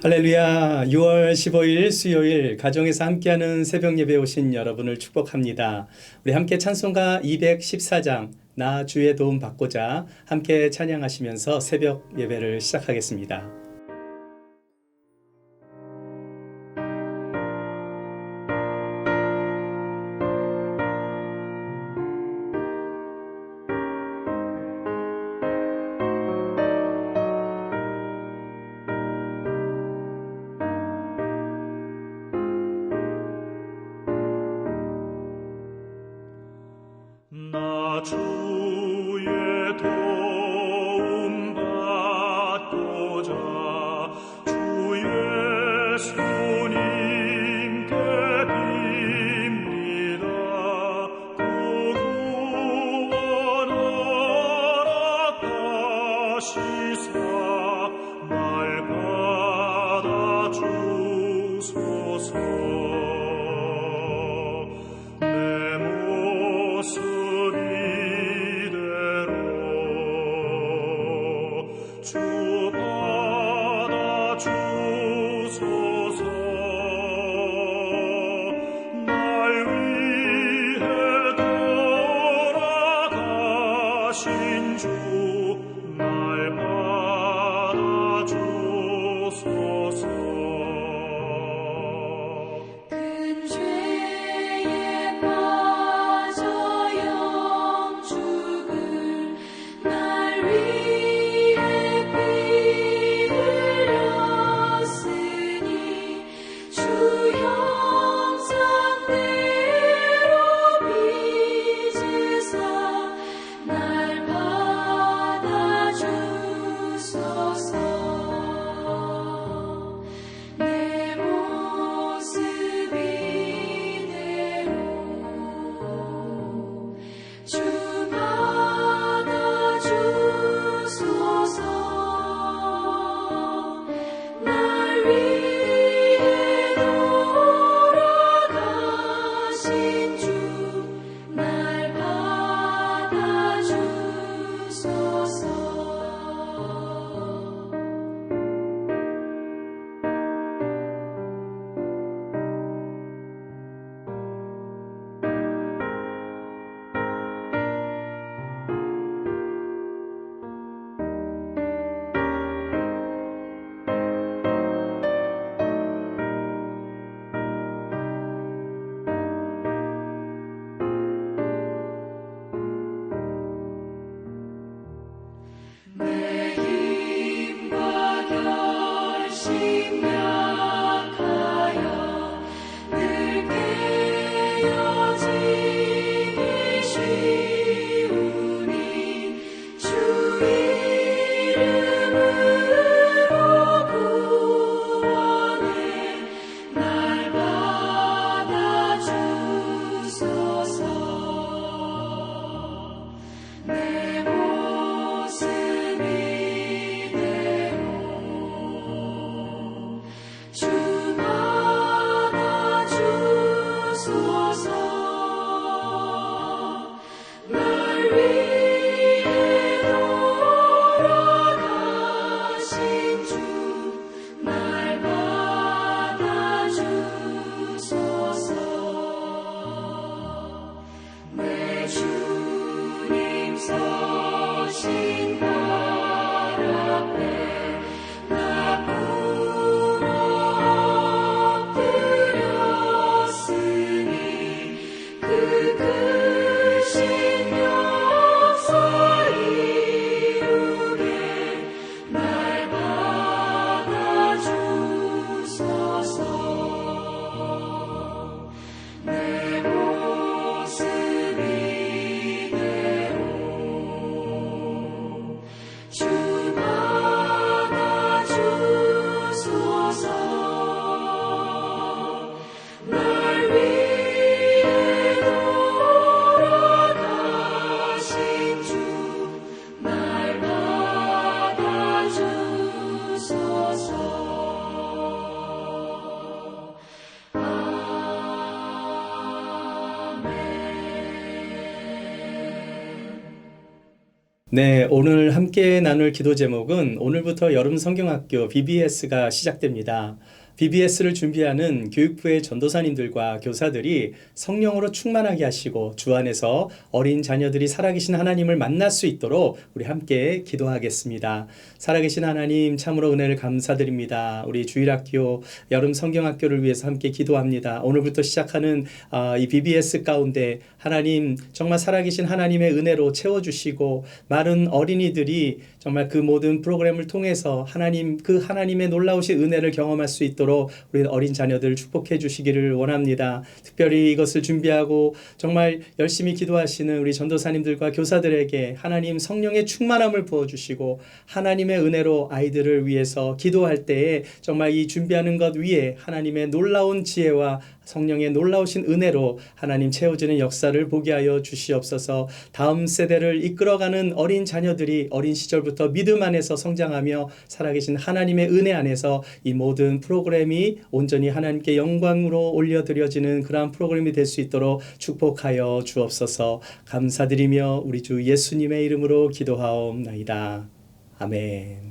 할렐루야. 6월 15일 수요일 가정에서 함께하는 새벽 예배에 오신 여러분을 축복합니다. 우리 함께 찬송가 214장 나 주의 도움 받고자 함께 찬양하시면서 새벽 예배를 시작하겠습니다. 나 주의 도움 받고자 주 예수님께 빕니다. 구원하라 하시사 날 받아주소서. 날 위해 네, 오늘 함께 나눌 기도 제목은 오늘부터 여름 성경학교 BBS가 시작됩니다. BBS를 준비하는 교육부의 전도사님들과 교사들이 성령으로 충만하게 하시고 주 안에서 어린 자녀들이 살아계신 하나님을 만날 수 있도록 우리 함께 기도하겠습니다. 살아계신 하나님 참으로 은혜를 감사드립니다. 우리 주일학교 여름 성경학교를 위해서 함께 기도합니다. 오늘부터 시작하는 이 BBS 가운데 하나님 정말 살아계신 하나님의 은혜로 채워주시고 많은 어린이들이 정말 그 모든 프로그램을 통해서 하나님 그 하나님의 놀라우신 은혜를 경험할 수 있도록 우리 어린 자녀들 축복해 주시기를 원합니다. 특별히 이것을 준비하고 정말 열심히 기도하시는 우리 전도사님들과 교사들에게 하나님 성령의 충만함을 부어주시고 하나님의 은혜로 아이들을 위해서 기도할 때에 정말 이 준비하는 것 위에 하나님의 놀라운 지혜와 성령의 놀라우신 은혜로 하나님 채워지는 역사를 보게 하여 주시옵소서. 다음 세대를 이끌어가는 어린 자녀들이 어린 시절부터 믿음 안에서 성장하며 살아계신 하나님의 은혜 안에서 이 모든 프로그램이 온전히 하나님께 영광으로 올려드려지는 그러한 프로그램이 될 수 있도록 축복하여 주옵소서. 감사드리며 우리 주 예수님의 이름으로 기도하옵나이다. 아멘.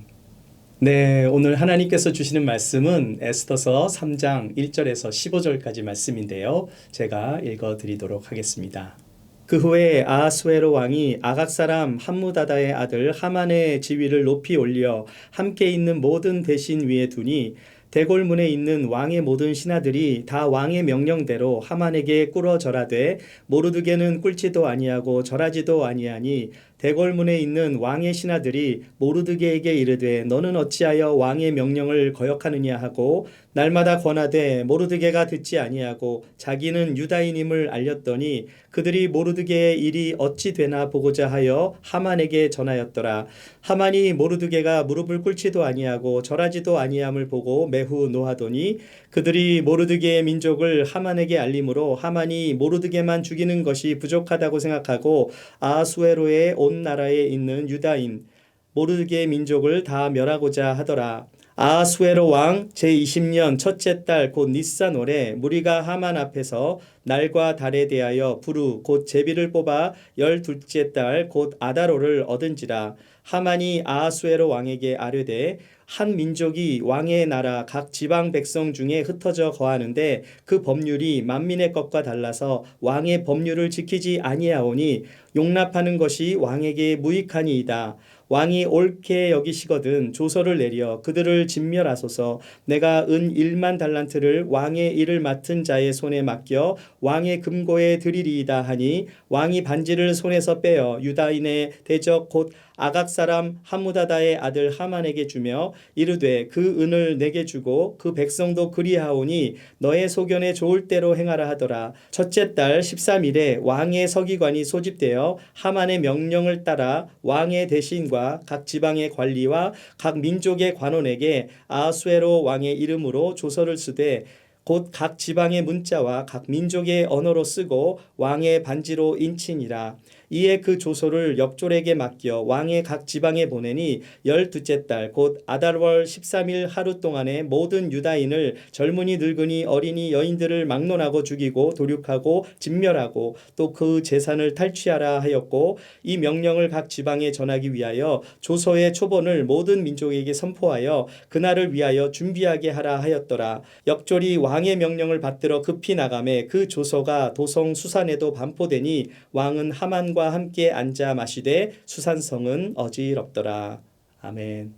네, 오늘 하나님께서 주시는 말씀은 에스더서 3장 1절에서 15절까지 말씀인데요. 제가 읽어드리도록 하겠습니다. 그 후에 아하수에로 왕이 아각 사람 함무다다의 아들 하만의 지위를 높이 올려 함께 있는 모든 대신 위에 두니 대궐문에 있는 왕의 모든 신하들이 다 왕의 명령대로 하만에게 꿇어 절하되 모르드게는 꿇지도 아니하고 절하지도 아니하니 대궐문에 있는 왕의 신하들이 모르드게에게 이르되 너는 어찌하여 왕의 명령을 거역하느냐 하고 날마다 권하되 모르드게가 듣지 아니하고 자기는 유다인임을 알렸더니 그들이 모르드게의 일이 어찌 되나 보고자 하여 하만에게 전하였더라. 하만이 모르드게가 무릎을 꿇지도 아니하고 절하지도 아니함을 보고 매우 노하더니 그들이 모르드게의 민족을 하만에게 알림으로 하만이 모르드게만 죽이는 것이 부족하다고 생각하고 아하수에로의 온 나라에 있는 유다인 모르드게의 민족을 다 멸하고자 하더라. 아하수에로 왕 제20년 첫째 달 곧 니산월에 무리가 하만 앞에서 날과 달에 대하여 부루 곧 제비를 뽑아 12째 달 곧 아다로를 얻은지라. 하만이 아하수에로 왕에게 아뢰되 한 민족이 왕의 나라 각 지방 백성 중에 흩어져 거하는데 그 법률이 만민의 것과 달라서 왕의 법률을 지키지 아니하오니 용납하는 것이 왕에게 무익하니이다. 왕이 옳게 여기시거든 조서를 내려 그들을 진멸하소서. 내가 은 1만 달란트를 왕의 일을 맡은 자의 손에 맡겨 왕의 금고에 드리리이다 하니 왕이 반지를 손에서 빼어 유다인의 대적 곧 아각 사람 함무다다의 아들 하만에게 주며 이르되 그 은을 내게 주고 그 백성도 그리하오니 너의 소견에 좋을 대로 행하라 하더라. 첫째 달 13일에 왕의 서기관이 소집되어 하만의 명령을 따라 왕의 대신과 각 지방의 관리와 각 민족의 관원에게 아하수에로 왕의 이름으로 조서를 쓰되 곧 각 지방의 문자와 각 민족의 언어로 쓰고 왕의 반지로 인치니라. 이에 그 조서를 역졸에게 맡겨 왕의 각 지방에 보내니 12째 달 곧 아달월 13일 하루 동안에 모든 유다인을 젊은이 늙은이 어린이 여인들을 막론하고 죽이고 도륙하고 진멸하고 또 그 재산을 탈취하라 하였고 이 명령을 각 지방에 전하기 위하여 조서의 초본을 모든 민족에게 선포하여 그날을 위하여 준비하게 하라 하였더라. 역졸이 왕의 명령을 받들어 급히 나가매 그 조서가 도성 수산에도 반포되니 왕은 하만과 함께 앉아 마시되 수산성은 어지럽더라. 아멘.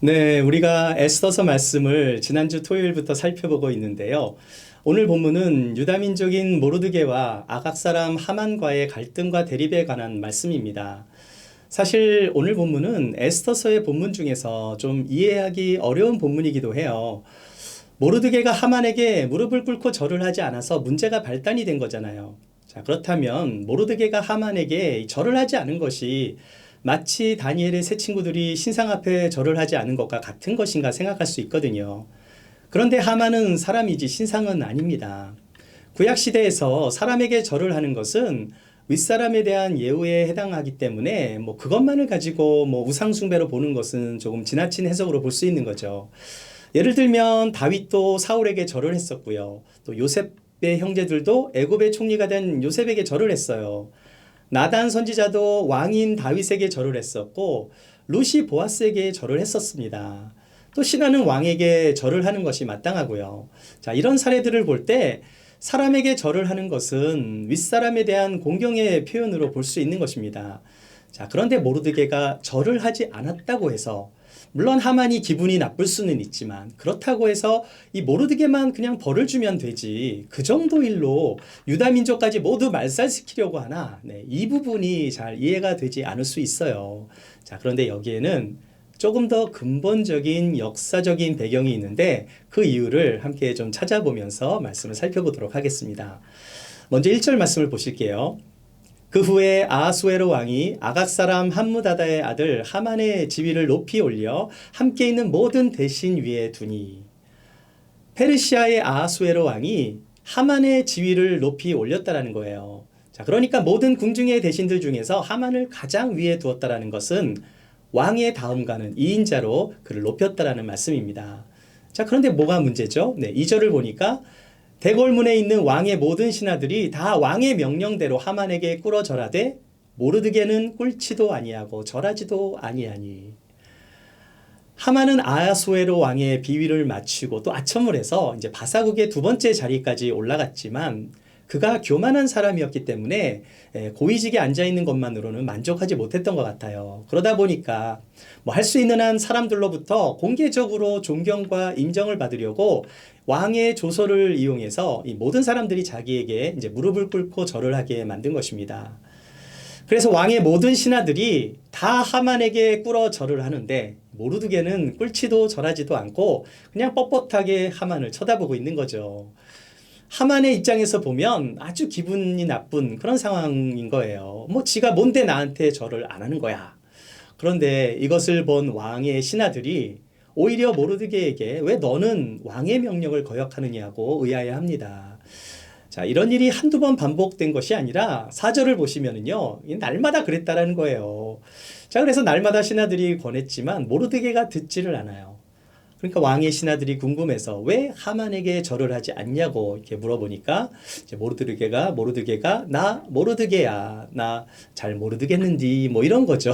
네, 우리가 에스더서 말씀을 지난주 토요일부터 살펴보고 있는데요. 오늘 본문은 유다민족인 모르드게와 아각 사람 하만과의 갈등과 대립에 관한 말씀입니다. 사실 오늘 본문은 에스더서의 본문 중에서 좀 이해하기 어려운 본문이기도 해요. 모르드게가 하만에게 무릎을 꿇고 절을 하지 않아서 문제가 발단이 된 거잖아요. 자, 그렇다면 모르드게가 하만에게 절을 하지 않은 것이 마치 다니엘의 세 친구들이 신상 앞에 절을 하지 않은 것과 같은 것인가 생각할 수 있거든요. 그런데 하만은 사람이지 신상은 아닙니다. 구약시대에서 사람에게 절을 하는 것은 윗사람에 대한 예우에 해당하기 때문에 그것만을 가지고 우상숭배로 보는 것은 조금 지나친 해석으로 볼 수 있는 거죠. 예를 들면 다윗도 사울에게 절을 했었고요. 또 요셉의 형제들도 애굽의 총리가 된 요셉에게 절을 했어요. 나단 선지자도 왕인 다윗에게 절을 했었고 룻이 보아스에게 절을 했었습니다. 또 신하는 왕에게 절을 하는 것이 마땅하고요. 자, 이런 사례들을 볼 때 사람에게 절을 하는 것은 윗사람에 대한 공경의 표현으로 볼 수 있는 것입니다. 자, 그런데 모르드게가 절을 하지 않았다고 해서 물론 하만이 기분이 나쁠 수는 있지만 그렇다고 해서 이 모르드게만 그냥 벌을 주면 되지 그 정도 일로 유다 민족까지 모두 말살시키려고 하나? 네, 이 부분이 잘 이해가 되지 않을 수 있어요. 자, 그런데 여기에는 조금 더 근본적인 역사적인 배경이 있는데 그 이유를 함께 좀 찾아보면서 말씀을 살펴보도록 하겠습니다. 먼저 1절 말씀을 보실게요. 그 후에 아하수에로 왕이 아각 사람 함무다다의 아들 하만의 지위를 높이 올려 함께 있는 모든 대신 위에 두니. 페르시아의 아하수에로 왕이 하만의 지위를 높이 올렸다라는 거예요. 자, 그러니까 모든 궁중의 대신들 중에서 하만을 가장 위에 두었다라는 것은 왕의 다음 가는 2인자로 그를 높였다라는 말씀입니다. 자, 그런데 뭐가 문제죠? 네, 2절을 보니까 대궐문에 있는 왕의 모든 신하들이 다 왕의 명령대로 하만에게 꿇어 절하되 모르드게는 꿇지도 아니하고 절하지도 아니하니. 하만은 아하수에로 왕의 비위를 맞추고 또 아첨을 해서 이제 바사국의 두 번째 자리까지 올라갔지만 그가 교만한 사람이었기 때문에 고위직에 앉아 있는 것만으로는 만족하지 못했던 것 같아요. 그러다 보니까 뭐 할 수 있는 한 사람들로부터 공개적으로 존경과 인정을 받으려고 왕의 조서를 이용해서 이 모든 사람들이 자기에게 이제 무릎을 꿇고 절을 하게 만든 것입니다. 그래서 왕의 모든 신하들이 다 하만에게 꿇어 절을 하는데 모르드게는 꿇지도 절하지도 않고 그냥 뻣뻣하게 하만을 쳐다보고 있는 거죠. 하만의 입장에서 보면 아주 기분이 나쁜 그런 상황인 거예요. 뭐 지가 뭔데 나한테 절을 안 하는 거야. 그런데 이것을 본 왕의 신하들이 오히려 모르드게에게 왜 너는 왕의 명령을 거역하느냐고 의아해합니다. 자, 이런 일이 한두 번 반복된 것이 아니라 4절을 보시면은요, 날마다 그랬다라는 거예요. 자, 그래서 날마다 신하들이 권했지만 모르드게가 듣지를 않아요. 그러니까 왕의 신하들이 궁금해서 왜 하만에게 절을 하지 않냐고 이렇게 물어보니까 이제 모르드게가 나 모르드게야, 나 잘 모르드겠는디 뭐 이런 거죠.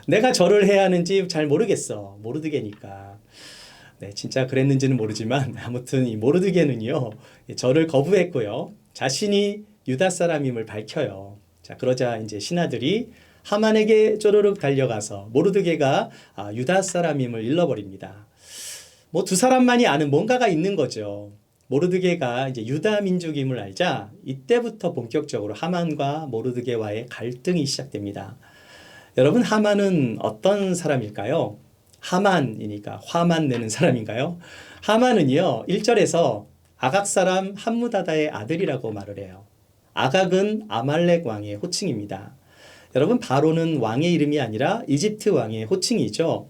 내가 절을 해야 하는지 잘 모르겠어. 모르드게니까. 네, 진짜 그랬는지는 모르지만 아무튼 이 모르드게는요 절을 거부했고요. 자신이 유다 사람임을 밝혀요. 자, 그러자 이제 신하들이 하만에게 쪼르륵 달려가서 모르드게가 유다 사람임을 일러버립니다. 뭐 두 사람만이 아는 뭔가가 있는 거죠. 모르드게가 이제 유다 민족임을 알자 이때부터 본격적으로 하만과 모르드게와의 갈등이 시작됩니다. 여러분, 하만은 어떤 사람일까요? 하만이니까 화만 내는 사람인가요? 하만은요 1절에서 아각 사람 함무다다의 아들이라고 말을 해요. 아각은 아말렉 왕의 호칭입니다. 여러분, 바로는 왕의 이름이 아니라 이집트 왕의 호칭이죠.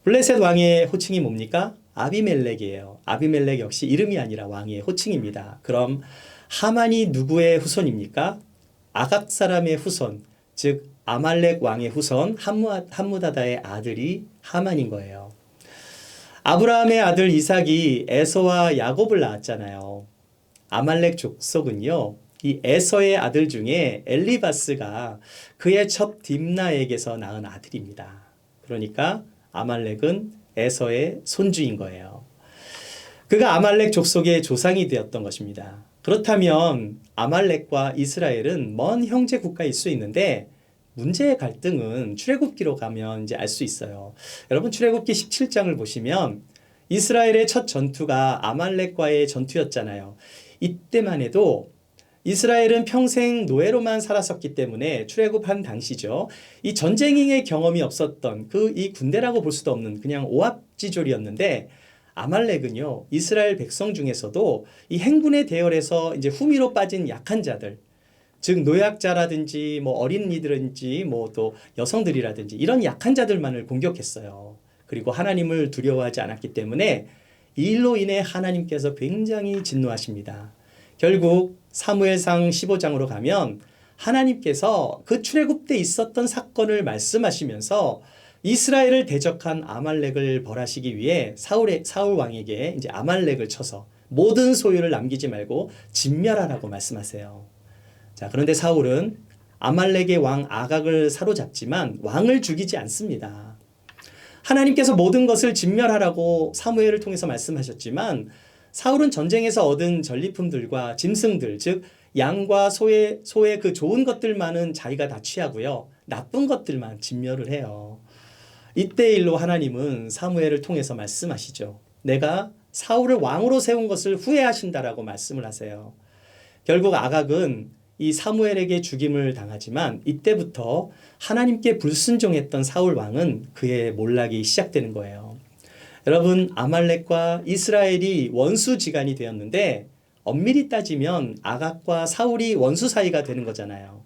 블레셋 왕의 호칭이 뭡니까? 아비멜렉이에요. 아비멜렉 역시 이름이 아니라 왕의 호칭입니다. 그럼 하만이 누구의 후손입니까? 아각 사람의 후손, 즉 아말렉 왕의 후손 함무다다의 아들이 하만인 거예요. 아브라함의 아들 이삭이 에서와 야곱을 낳았잖아요. 아말렉 족속은요, 이 에서의 아들 중에 엘리바스가 그의 첩 딥나에게서 낳은 아들입니다. 그러니까 아말렉은 에서의 손주인 거예요. 그가 아말렉 족속의 조상이 되었던 것입니다. 그렇다면 아말렉과 이스라엘은 먼 형제 국가일 수 있는데 문제의 갈등은 출애굽기로 가면 이제 알 수 있어요. 여러분, 출애굽기 17장을 보시면 이스라엘의 첫 전투가 아말렉과의 전투였잖아요. 이때만 해도 이스라엘은 평생 노예로만 살았었기 때문에 출애굽한 당시죠. 이 전쟁의 경험이 없었던 이 군대라고 볼 수도 없는 그냥 오합지졸이었는데 아말렉은요, 이스라엘 백성 중에서도 이 행군의 대열에서 이제 후미로 빠진 약한 자들, 즉 노약자라든지 뭐 어린이들인지 뭐 또 여성들이라든지 이런 약한 자들만을 공격했어요. 그리고 하나님을 두려워하지 않았기 때문에 이 일로 인해 하나님께서 굉장히 진노하십니다. 결국 사무엘상 15장으로 가면 하나님께서 그 출애굽 때 있었던 사건을 말씀하시면서 이스라엘을 대적한 아말렉을 벌하시기 위해 사울 왕에게 이제 아말렉을 쳐서 모든 소유를 남기지 말고 진멸하라고 말씀하세요. 자, 그런데 사울은 아말렉의 왕 아각을 사로잡지만 왕을 죽이지 않습니다. 하나님께서 모든 것을 진멸하라고 사무엘을 통해서 말씀하셨지만 사울은 전쟁에서 얻은 전리품들과 짐승들, 즉 양과 소의 그 좋은 것들만은 자기가 다 취하고요. 나쁜 것들만 진멸을 해요. 이때 일로 하나님은 사무엘을 통해서 말씀하시죠. 내가 사울을 왕으로 세운 것을 후회하신다라고 말씀을 하세요. 결국 아각은 이 사무엘에게 죽임을 당하지만 이때부터 하나님께 불순종했던 사울 왕은 그의 몰락이 시작되는 거예요. 여러분, 아말렉과 이스라엘이 원수지간이 되었는데 엄밀히 따지면 아각과 사울이 원수 사이가 되는 거잖아요.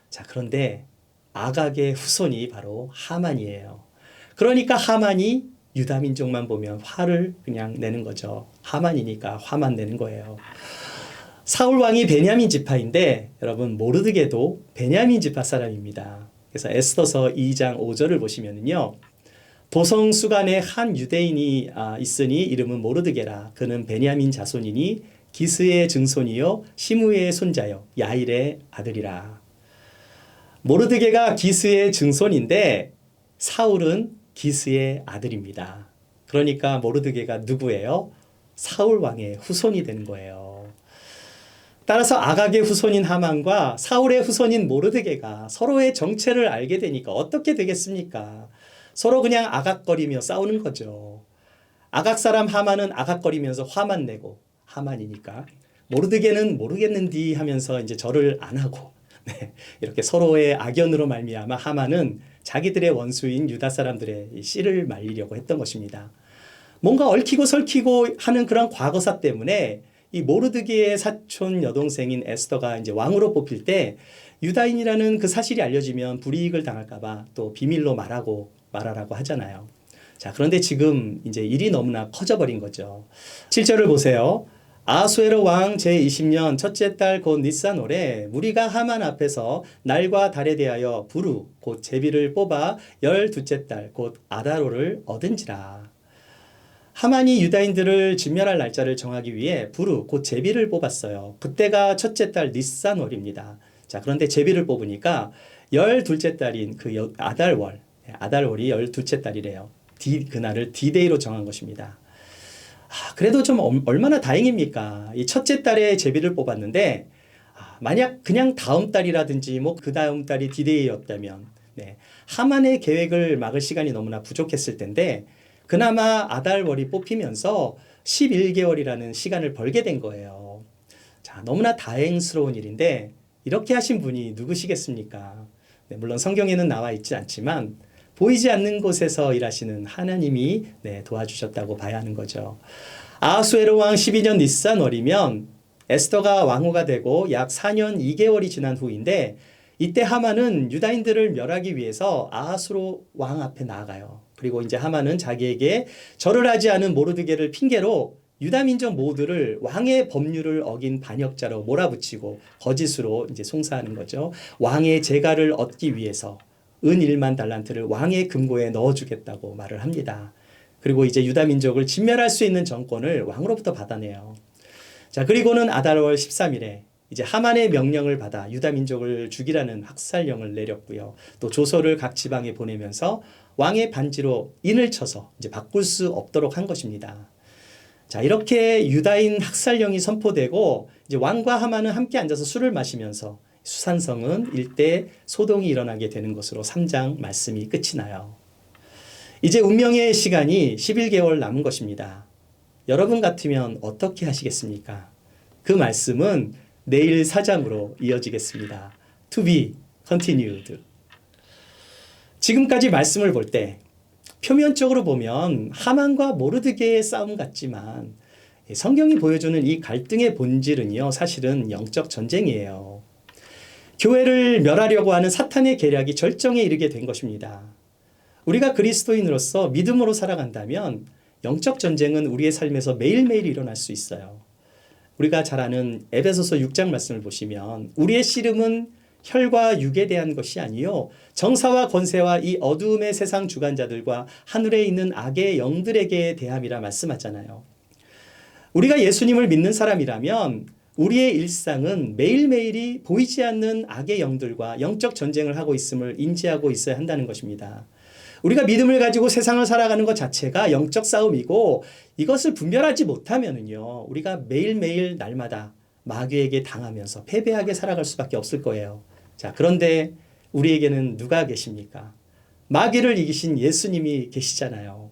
자, 그런데 아각의 후손이 바로 하만이에요. 그러니까 하만이 유다 민족만 보면 화를 그냥 내는 거죠. 하만이니까 화만 내는 거예요. 사울 왕이 베냐민 지파인데 여러분 모르드게도 베냐민 지파 사람입니다. 그래서 에스더서 2장 5절을 보시면은요. 도성 수간에 한 유대인이 있으니 이름은 모르드게라. 그는 베냐민 자손이니 기스의 증손이요 시므의 손자요 야일의 아들이라. 모르드게가 기스의 증손인데 사울은 기스의 아들입니다. 그러니까 모르드게가 누구예요? 사울 왕의 후손이 되는 거예요. 따라서 아각의 후손인 하만과 사울의 후손인 모르드게가 서로의 정체를 알게 되니까 어떻게 되겠습니까? 서로 그냥 아각거리며 싸우는 거죠. 아각 사람 하만은 아각거리면서 화만 내고 하만이니까 모르드게는 모르겠는디 하면서 이제 절을 안 하고 네, 이렇게 서로의 악연으로 말미암아 하만은 자기들의 원수인 유다 사람들의 씨를 말리려고 했던 것입니다. 뭔가 얽히고 설키고 하는 그런 과거사 때문에 이 모르드게의 사촌 여동생인 에스더가 이제 왕으로 뽑힐 때 유다인이라는 그 사실이 알려지면 불이익을 당할까봐 또 비밀로 말하라고 하잖아요. 자, 그런데 지금 이제 일이 너무나 커져버린 거죠. 7절을 보세요. 아수에로 왕 제20년 첫째 달 곧 니산월에 무리가 하만 앞에서 날과 달에 대하여 부루 곧 제비를 뽑아 12째 달 곧 아다로를 얻은지라. 하만이 유다인들을 진멸할 날짜를 정하기 위해 부루 곧 제비를 뽑았어요. 그때가 첫째 달 니산월입니다. 자, 그런데 제비를 뽑으니까 12째 달인 그 아달월이 12째 달이래요. 그날을 디데이로 정한 것입니다. 그래도 좀 얼마나 다행입니까? 이 첫째 달에 제비를 뽑았는데 만약 그냥 다음 달이라든지 뭐 그 다음 달이 디데이였다면 네, 하만의 계획을 막을 시간이 너무나 부족했을 텐데 그나마 아달월이 뽑히면서 11개월이라는 시간을 벌게 된 거예요. 자, 너무나 다행스러운 일인데 이렇게 하신 분이 누구시겠습니까? 네, 물론 성경에는 나와 있지 않지만 보이지 않는 곳에서 일하시는 하나님이 도와주셨다고 봐야 하는 거죠. 아하수에로 왕 12년 니산월이면 에스더가 왕후가 되고 약 4년 2개월이 지난 후인데 이때 하만은 유다인들을 멸하기 위해서 아하수로 왕 앞에 나아가요. 그리고 이제 하만은 자기에게 절을 하지 않은 모르드게를 핑계로 유다 민족 모두를 왕의 법률을 어긴 반역자로 몰아붙이고 거짓으로 이제 송사하는 거죠. 왕의 재가를 얻기 위해서 은 1만 달란트를 왕의 금고에 넣어주겠다고 말을 합니다. 그리고 이제 유다 민족을 진멸할 수 있는 정권을 왕으로부터 받아내요. 자, 그리고는 아달월 13일에 이제 하만의 명령을 받아 유다 민족을 죽이라는 학살령을 내렸고요. 또 조서를 각 지방에 보내면서 왕의 반지로 인을 쳐서 이제 바꿀 수 없도록 한 것입니다. 자, 이렇게 유다인 학살령이 선포되고 이제 왕과 하만은 함께 앉아서 술을 마시면서 수산성은 일대 소동이 일어나게 되는 것으로 3장 말씀이 끝이 나요. 이제 운명의 시간이 11개월 남은 것입니다. 여러분 같으면 어떻게 하시겠습니까? 그 말씀은 내일 4장으로 이어지겠습니다. To be continued. 지금까지 말씀을 볼 때 표면적으로 보면 하만과 모르드게의 싸움 같지만 성경이 보여주는 이 갈등의 본질은요, 사실은 영적 전쟁이에요. 교회를 멸하려고 하는 사탄의 계략이 절정에 이르게 된 것입니다. 우리가 그리스도인으로서 믿음으로 살아간다면 영적 전쟁은 우리의 삶에서 매일매일 일어날 수 있어요. 우리가 잘 아는 에베소서 6장 말씀을 보시면 우리의 씨름은 혈과 육에 대한 것이 아니요 정사와 권세와 이 어두움의 세상 주관자들과 하늘에 있는 악의 영들에게 대함이라 말씀하잖아요. 우리가 예수님을 믿는 사람이라면 우리의 일상은 매일매일이 보이지 않는 악의 영들과 영적 전쟁을 하고 있음을 인지하고 있어야 한다는 것입니다. 우리가 믿음을 가지고 세상을 살아가는 것 자체가 영적 싸움이고 이것을 분별하지 못하면은요, 우리가 매일매일 날마다 마귀에게 당하면서 패배하게 살아갈 수밖에 없을 거예요. 자, 그런데 우리에게는 누가 계십니까? 마귀를 이기신 예수님이 계시잖아요.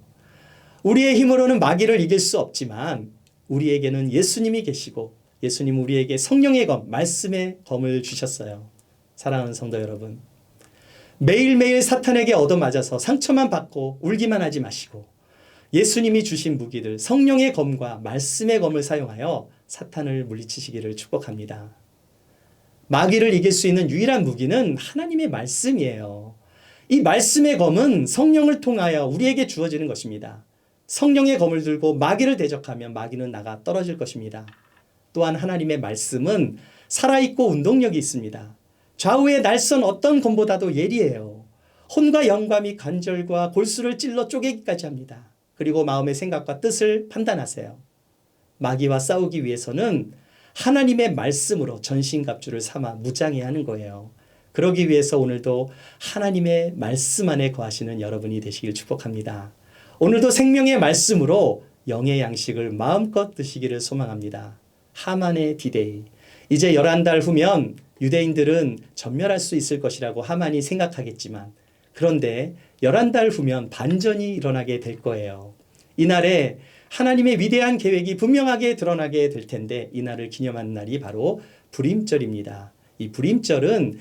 우리의 힘으로는 마귀를 이길 수 없지만 우리에게는 예수님이 계시고 예수님 우리에게 성령의 검, 말씀의 검을 주셨어요. 사랑하는 성도 여러분, 매일매일 사탄에게 얻어맞아서 상처만 받고 울기만 하지 마시고 예수님이 주신 무기들 성령의 검과 말씀의 검을 사용하여 사탄을 물리치시기를 축복합니다. 마귀를 이길 수 있는 유일한 무기는 하나님의 말씀이에요. 이 말씀의 검은 성령을 통하여 우리에게 주어지는 것입니다. 성령의 검을 들고 마귀를 대적하면 마귀는 나가 떨어질 것입니다. 또한 하나님의 말씀은 살아있고 운동력이 있습니다. 좌우의 날선 어떤 검보다도 예리해요. 혼과 영과 및 관절과 골수를 찔러 쪼개기까지 합니다. 그리고 마음의 생각과 뜻을 판단하세요. 마귀와 싸우기 위해서는 하나님의 말씀으로 전신갑주를 삼아 무장해야 하는 거예요. 그러기 위해서 오늘도 하나님의 말씀 안에 거하시는 여러분이 되시길 축복합니다. 오늘도 생명의 말씀으로 영의 양식을 마음껏 드시기를 소망합니다. 하만의 디데이. 이제 11달 후면 유대인들은 전멸할 수 있을 것이라고 하만이 생각하겠지만 그런데 11달 후면 반전이 일어나게 될 거예요. 이날에 하나님의 위대한 계획이 분명하게 드러나게 될 텐데 이날을 기념하는 날이 바로 불임절입니다. 이 불임절은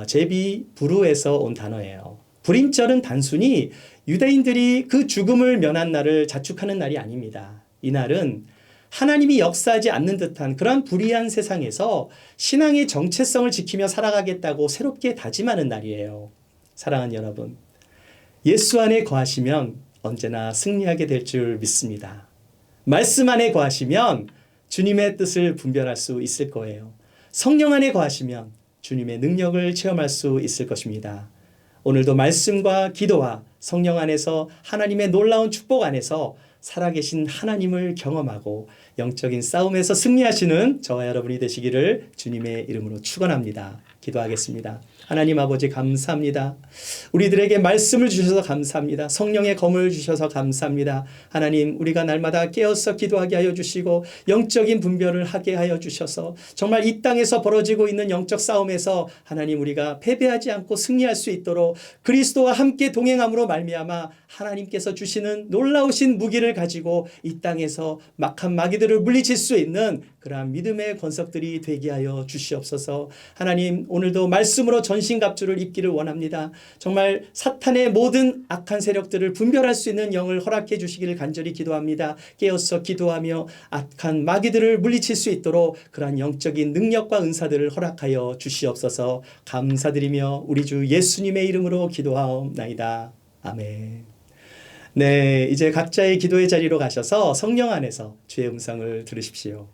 제비 부르에서 온 단어예요. 불임절은 단순히 유대인들이 그 죽음을 면한 날을 자축하는 날이 아닙니다. 이날은 하나님이 역사하지 않는 듯한 그러한 불의한 세상에서 신앙의 정체성을 지키며 살아가겠다고 새롭게 다짐하는 날이에요. 사랑하는 여러분, 예수 안에 거하시면 언제나 승리하게 될 줄 믿습니다. 말씀 안에 거하시면 주님의 뜻을 분별할 수 있을 거예요. 성령 안에 거하시면 주님의 능력을 체험할 수 있을 것입니다. 오늘도 말씀과 기도와 성령 안에서 하나님의 놀라운 축복 안에서 살아계신 하나님을 경험하고 영적인 싸움에서 승리하시는 저와 여러분이 되시기를 주님의 이름으로 축원합니다. 기도하겠습니다. 하나님 아버지 감사합니다. 우리들에게 말씀을 주셔서 감사합니다. 성령의 검을 주셔서 감사합니다. 하나님, 우리가 날마다 깨어서 기도하게 하여 주시고 영적인 분별을 하게 하여 주셔서 정말 이 땅에서 벌어지고 있는 영적 싸움에서 하나님 우리가 패배하지 않고 승리할 수 있도록 그리스도와 함께 동행함으로 말미암아 하나님께서 주시는 놀라우신 무기를 가지고 이 땅에서 막한 마귀들을 물리칠 수 있는 그러한 믿음의 권석들이 되게 하여 주시옵소서. 하나님, 오늘도 말씀으로 전신갑주를 입기를 원합니다. 정말 사탄의 모든 악한 세력들을 분별할 수 있는 영을 허락해 주시기를 간절히 기도합니다. 깨어서 기도하며 악한 마귀들을 물리칠 수 있도록 그러한 영적인 능력과 은사들을 허락하여 주시옵소서. 감사드리며 우리 주 예수님의 이름으로 기도하옵나이다. 아멘. 네, 이제 각자의 기도의 자리로 가셔서 성령 안에서 주의 음성을 들으십시오.